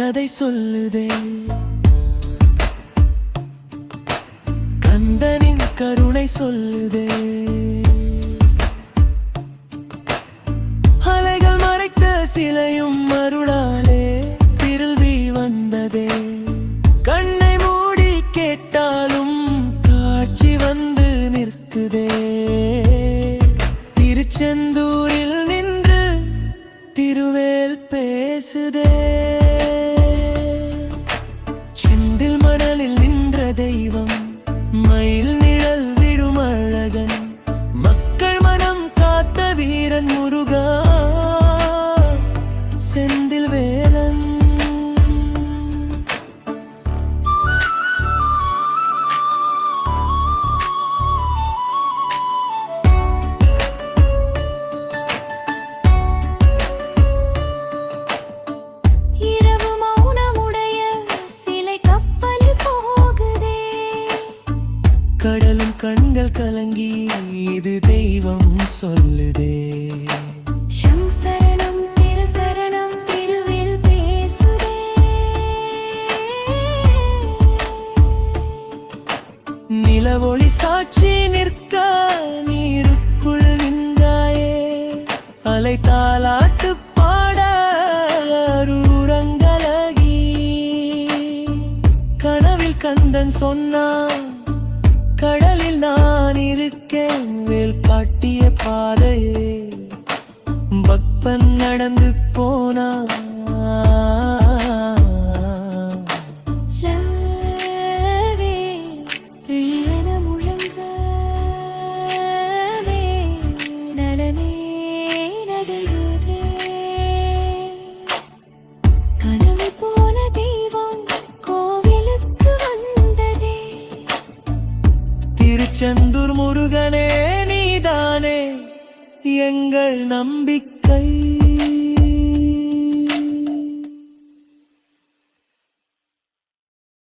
கதை சொல்லுதே. கந்தனின் கருணை சொல்லுதே. அலைகள் மறைத்த சிலையும் அருளாலே திரும்பி வந்ததே. கண்ணை மூடி கேட்டாலும் காட்சி வந்து நிற்குதே. திருச்செந்தூரில் நின்று திருவேல் பேசுதே. செந்தில் மணலில் நின்ற தெய்வம், மயில் நிழல் விடும் அழகன், மக்கள் மனம் காத்த வீரன் முருகா செந்தில் வேலன். இரவு மௌனமுடைய சிலை கப்பலில் போகுதே. கடலும் கண்கள் கலங்கி இது தெய்வம் சொல்லுதே. ஷம் சரணம் திரு சரணம் திருவில் பேசுதே. நிலவொளி சாட்சி நிற்க நீருக்குள் நின்றாயே. அலை தாலாட்டு பாட அருரங்கலகி. கனவில் கந்தன் சொன்னான், கடலில் நான் இருக்கேன் வேல் காட்டிய பாதையே. பக்தன் நடந்து போனான். லவே என முழங்கவே நலமே நடுங்குதே. கனவு போன தெய்வம் கோவிலுக்கு வந்ததே. திருச்செந்தூர் முருகனே நீதானே எங்கள் நம்பிக்கை.